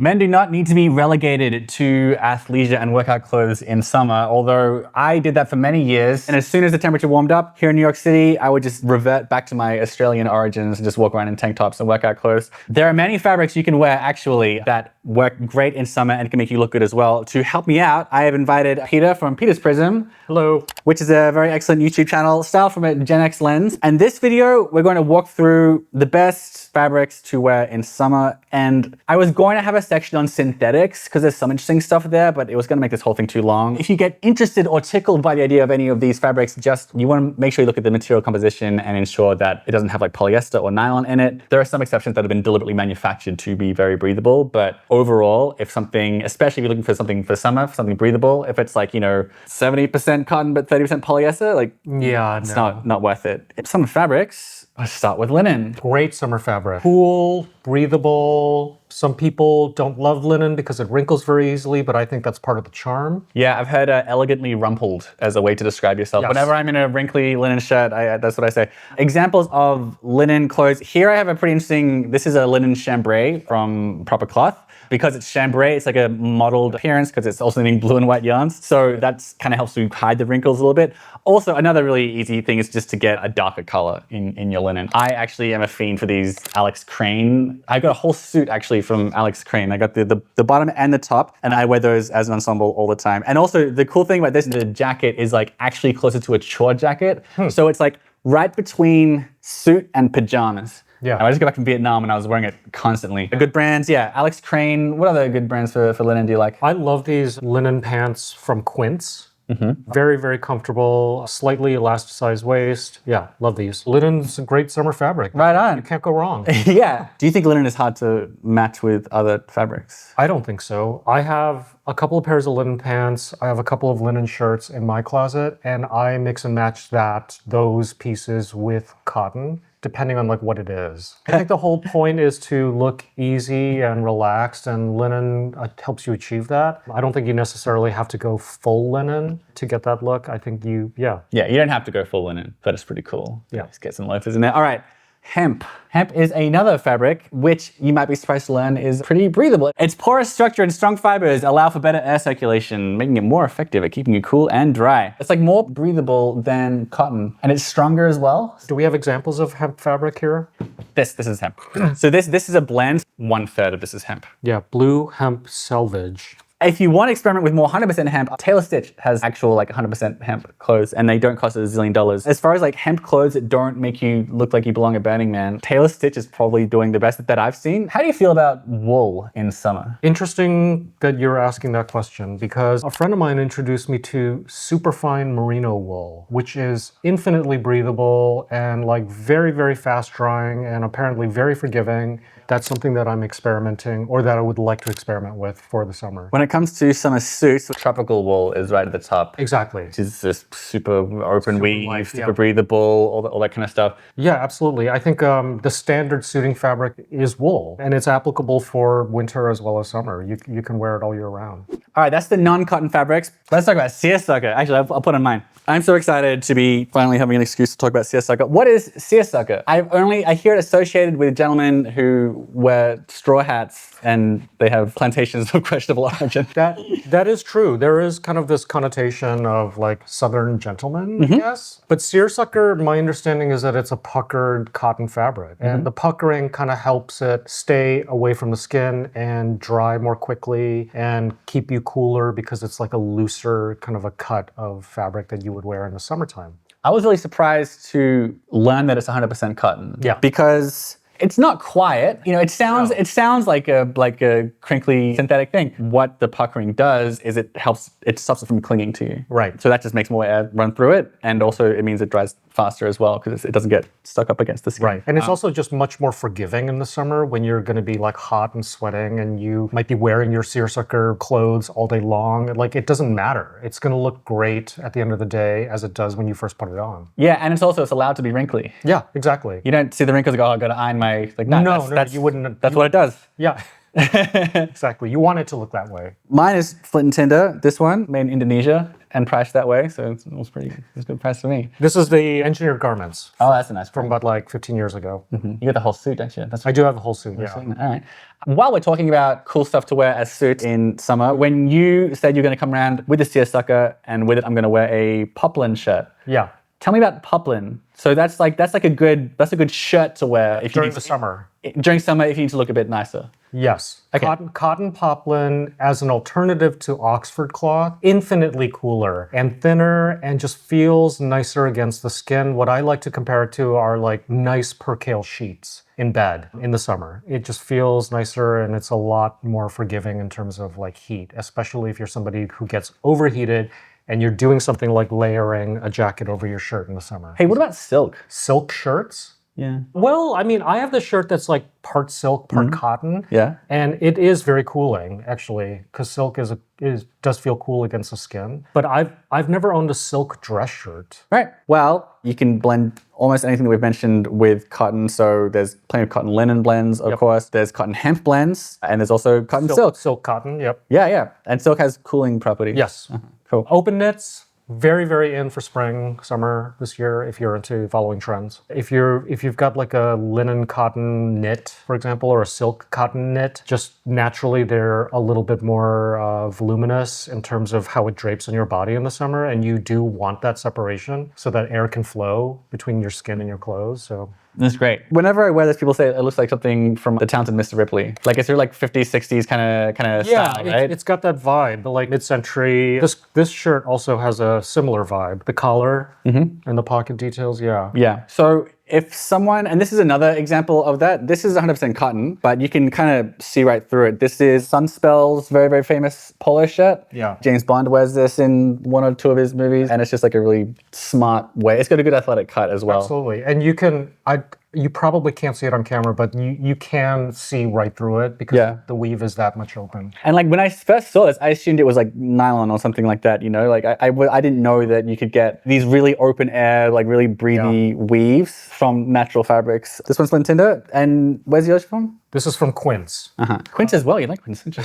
Men do not need to be relegated to athleisure and workout clothes in summer, although I did that for many years. And as soon as the temperature warmed up here in New York City, I would just revert back to my Australian origins and just walk around in tank tops and workout clothes. There are many fabrics you can wear actually that work great in summer and can make you look good as well. To help me out, I have invited Peter from Peter's Prism. Hello. Which is a very excellent YouTube channel, styled from a Gen X lens. And this video, we're going to walk through the best fabrics to wear in summer. And I was going to have a section on synthetics because there's some interesting stuff there, but it was going to make this whole thing too long. If you get interested or tickled by the idea of any of these fabrics, you want to make sure you look at the material composition and ensure that it doesn't have like polyester or nylon in it. There are some exceptions that have been deliberately manufactured to be very breathable, but overall, if something, especially if you're looking for something for summer, for something breathable, if it's like, 70% cotton but 30% polyester, like, yeah, it's not worth it. Summer fabrics, let's start with linen. Great summer fabric. Cool, breathable. Some people don't love linen because it wrinkles very easily, but I think that's part of the charm. Yeah, I've heard elegantly rumpled as a way to describe yourself. Yes. Whenever I'm in a wrinkly linen shirt, that's what I say. Examples of linen clothes. Here I have a pretty interesting, this is a linen chambray from Proper Cloth. Because it's chambray, it's like a modeled appearance because it's also in blue and white yarns. So that's kind of helps to hide the wrinkles a little bit. Also, another really easy thing is just to get a darker color in your linen. I actually am a fiend for these Alex Crane. I got a whole suit actually from Alex Crane. I got the bottom and the top, and I wear those as an ensemble all the time. And also the cool thing about this, the jacket is like actually closer to a chore jacket. So it's like right between suit and pajamas. Yeah. I just got back from Vietnam and I was wearing it constantly. Good brands, yeah. Alex Crane. What other good brands for linen do you like? I love these linen pants from Quince. Very, very comfortable, slightly elasticized waist. Yeah, love these. Linen's a great summer fabric. Right on. You can't go wrong. Yeah. Do you think linen is hard to match with other fabrics? I don't think so. I have a couple of pairs of linen pants. I have a couple of linen shirts in my closet, and I mix and match those pieces with cotton, depending on like what it is. I think the whole point is to look easy and relaxed, and linen helps you achieve that. I don't think you necessarily have to go full linen to get that look. I think Yeah, you don't have to go full linen, but it's pretty cool. Yeah. Just get some loafers in there. All right. Hemp. Hemp is another fabric, which you might be surprised to learn is pretty breathable. Its porous structure and strong fibers allow for better air circulation, making it more effective at keeping you cool and dry. It's like more breathable than cotton, and it's stronger as well. Do we have examples of hemp fabric here? This is hemp. So this is a blend. 1/3 of this is hemp. Yeah, blue hemp selvage. If you want to experiment with more 100% hemp, Taylor Stitch has actual like 100% hemp clothes, and they don't cost $1 zillion. As far as like hemp clothes that don't make you look like you belong at Burning Man, Taylor Stitch is probably doing the best that I've seen. How do you feel about wool in summer? Interesting that you're asking that question, because a friend of mine introduced me to superfine merino wool, which is infinitely breathable and like very, very fast drying and apparently very forgiving. That's something that I'm experimenting, or that I would like to experiment with for the summer. When it comes to summer suits, tropical wool is right at the top. Exactly. Which is just super open weave, super breathable, all that kind of stuff. Yeah, absolutely. I think the standard suiting fabric is wool, and it's applicable for winter as well as summer. You can wear it all year round. All right, that's the non-cotton fabrics. Let's talk about seersucker. Actually, I'll put on mine. I'm so excited to be finally having an excuse to talk about seersucker. What is seersucker? I hear it associated with gentlemen who wear straw hats and they have plantations of questionable origin. That is true. There is kind of this connotation of like Southern gentlemen, I guess. But seersucker, my understanding is that it's a puckered cotton fabric. And the puckering kind of helps it stay away from the skin and dry more quickly and keep you cooler because it's like a looser kind of a cut of fabric that you would wear in the summertime. I was really surprised to learn that it's 100% cotton. Yeah. Because it's not quiet. It sounds like a crinkly synthetic thing. What the puckering does is it stops it from clinging to you. Right. So that just makes more air run through it, and also it means it dries faster as well because it doesn't get stuck up against the skin. Right. And it's also just much more forgiving in the summer when you're going to be like hot and sweating and you might be wearing your seersucker clothes all day long. Like it doesn't matter. It's going to look great at the end of the day as it does when you first put it on. Yeah, and it's allowed to be wrinkly. Yeah, exactly. You don't see the wrinkles and go, oh, I got to iron my No, you wouldn't. That's what it does. Yeah. Exactly. You want it to look that way. Mine is Flint and Tinder, this one, made in Indonesia. and priced that way. So it was a good price for me. This is the engineered garments. Oh, that's a nice from about like 15 years ago. You got the whole suit, don't you? I do have a whole suit, yeah. All right. While we're talking about cool stuff to wear as suits in summer, when you said you're going to come around with a seersucker and with it I'm going to wear a Poplin shirt. Yeah. Tell me about Poplin. So that's a good shirt to wear if during the summer. During summer, if you need to look a bit nicer. Yes. Okay. Cotton poplin as an alternative to Oxford cloth, infinitely cooler and thinner and just feels nicer against the skin. What I like to compare it to are like nice percale sheets in bed in the summer. It just feels nicer and it's a lot more forgiving in terms of like heat, especially if you're somebody who gets overheated and you're doing something like layering a jacket over your shirt in the summer. Hey, what about silk? Silk shirts? Yeah. Well, I mean, I have the shirt that's like part silk, part cotton. Yeah. And it is very cooling, actually, because silk does feel cool against the skin. But I've never owned a silk dress shirt. Right. Well, you can blend almost anything that we've mentioned with cotton. So there's plenty of cotton linen blends, of course. There's cotton hemp blends, and there's also cotton silk. Silk cotton, yep. Yeah. And silk has cooling properties. Yes. Cool. Open knits. Very, very in for spring, summer this year if you're into following trends. If you've got like a linen cotton knit, for example, or a silk cotton knit, just naturally they're a little bit more voluminous in terms of how it drapes on your body in the summer, and you do want that separation so that air can flow between your skin and your clothes. So that's great. Whenever I wear this, people say it looks like something from The Talented Mr. Ripley. Like it's your like 50s, 60s kind of style, right? It's got that vibe, the like mid-century. This shirt also has a similar vibe. The collar and the pocket details, yeah. Yeah. So if someone, and this is another example of that, this is 100% cotton, but you can kind of see right through it. This is Sunspell's very, very famous polo shirt. Yeah. James Bond wears this in one or two of his movies, and it's just like a really smart way. It's got a good athletic cut as well. Absolutely. And you probably can't see it on camera, but you can see right through it because the weave is that much open. And like when I first saw this, I assumed it was like nylon or something like that, you know? Like I didn't know that you could get these really open air, like really breathy weaves from natural fabrics. This one's Lynn Tinder, and where's yours from? This is from Quince. Quince as well, you like Quince, don't you?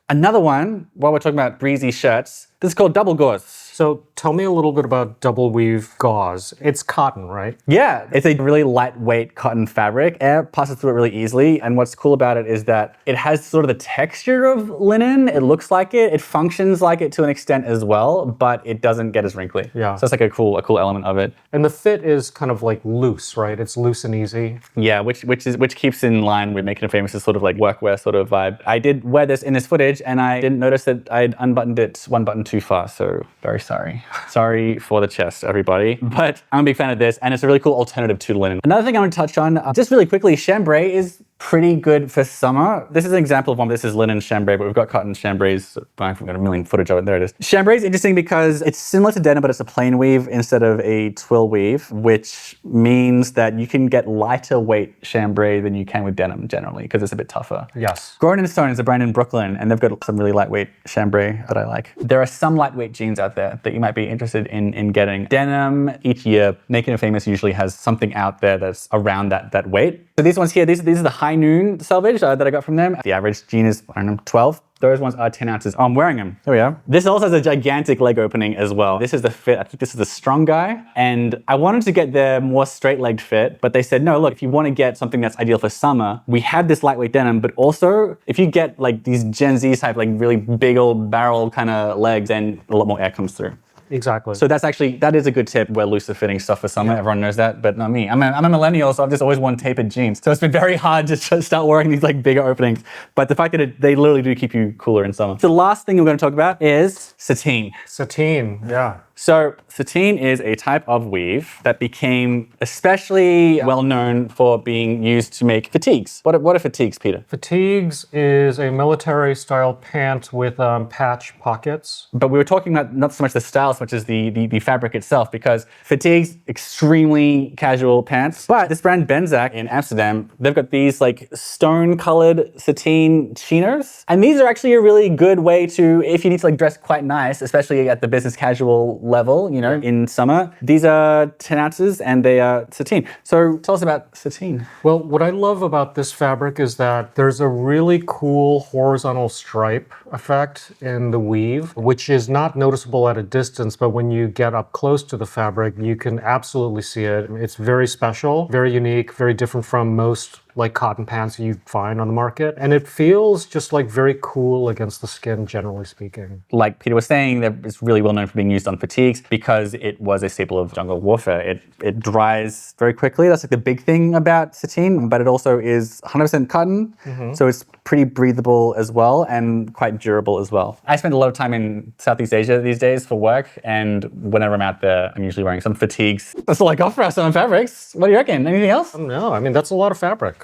Another one, while we're talking about breezy shirts, this is called double gauze. So tell me a little bit about double weave gauze. It's cotton, right? Yeah, it's a really lightweight cotton fabric. Air passes through it really easily. And what's cool about it is that it has sort of the texture of linen. It looks like it. It functions like it to an extent as well, but it doesn't get as wrinkly. Yeah. So it's like a cool element of it. And the fit is kind of like loose, right? It's loose and easy. Yeah, which keeps in line with making it famous as sort of like workwear sort of vibe. I did wear this in this footage and I didn't notice that I'd unbuttoned it one button too far. So very sorry. Sorry for the chest, everybody. But I'm a big fan of this, and it's a really cool alternative to linen. Another thing I want to touch on, just really quickly, chambray is pretty good for summer. This is an example of one. This is linen chambray, but we've got cotton chambrays. I've got a million footage of it. There it is. Chambray is interesting because it's similar to denim, but it's a plain weave instead of a twill weave, which means that you can get lighter weight chambray than you can with denim generally, because it's a bit tougher. Yes. Grown in Stone is a brand in Brooklyn, and they've got some really lightweight chambray that I like. There are some lightweight jeans out there that you might be interested in getting. Denim each year, Naked and Famous usually has something out there that's around that weight. So these ones here, these are the High Noon salvage that I got from them. The average jean is, I don't know, 12. Those ones are 10 ounces. Oh, I'm wearing them. There we are. This also has a gigantic leg opening as well. This is the fit. I think this is the strong guy. And I wanted to get the more straight-legged fit, but they said, no, look, if you want to get something that's ideal for summer, we have this lightweight denim, but also if you get like these Gen Z type, like really big old barrel kind of legs, then a lot more air comes through. Exactly. So that is a good tip. Wear looser fitting stuff for summer. Yeah. Everyone knows that, but not me. I'm a millennial, so I've just always worn tapered jeans. So it's been very hard to start wearing these like bigger openings. But the fact that they literally do keep you cooler in summer. The last thing we're going to talk about is sateen. Sateen, yeah. So sateen is a type of weave that became especially well known for being used to make fatigues. What are fatigues, Peter? Fatigues is a military style pant with patch pockets. But we were talking about not so much the style as much as the fabric itself, because fatigues, extremely casual pants. But this brand Benzak in Amsterdam, they've got these like stone colored sateen chinos. And these are actually a really good way to, if you need to like dress quite nice, especially at the business casual level, you know, in summer. These are 10 ounces and they are sateen. So tell us about sateen. Well, what I love about this fabric is that there's a really cool horizontal stripe effect in the weave, which is not noticeable at a distance, but when you get up close to the fabric, you can absolutely see it. It's very special, very unique, very different from most like cotton pants you'd find on the market. And it feels just like very cool against the skin, generally speaking. Like Peter was saying, that it's really well known for being used on fatigues because it was a staple of jungle warfare. It dries very quickly. That's like the big thing about sateen, but it also is 100% cotton. So it's pretty breathable as well and quite durable as well. I spend a lot of time in Southeast Asia these days for work, and whenever I'm out there, I'm usually wearing some fatigues. That's all I got for our summer fabrics. What do you reckon? Anything else? No, I mean, that's a lot of fabric.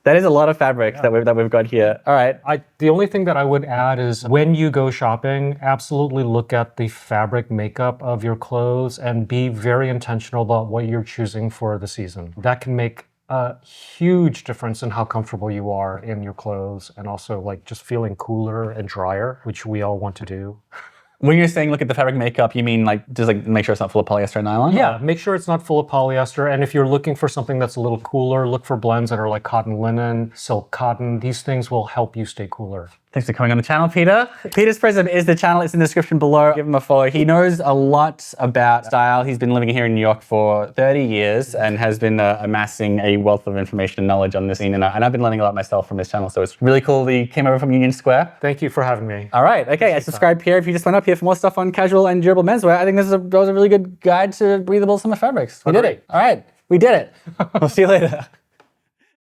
That is a lot of fabric that we've got here. All right. The only thing that I would add is when you go shopping, absolutely look at the fabric makeup of your clothes and be very intentional about what you're choosing for the season. That can make a huge difference in how comfortable you are in your clothes and also like just feeling cooler and drier, which we all want to do. When you're saying look at the fabric makeup, you mean like just like make sure it's not full of polyester and nylon? Yeah, make sure it's not full of polyester. And if you're looking for something that's a little cooler, look for blends that are like cotton linen, silk cotton. These things will help you stay cooler. Thanks for coming on the channel, Peter. Peter's Prism is the channel. It's in the description below. Give him a follow. He knows a lot about style. He's been living here in New York for 30 years and has been amassing a wealth of information and knowledge on this scene. And I've been learning a lot myself from this channel. So it's really cool that he came over from Union Square. Thank you for having me. All right. Okay. And subscribe here if you just went up here for more stuff on casual and durable menswear. I think that was a really good guide to breathable summer fabrics. We did it. All right. We did it. We'll see you later.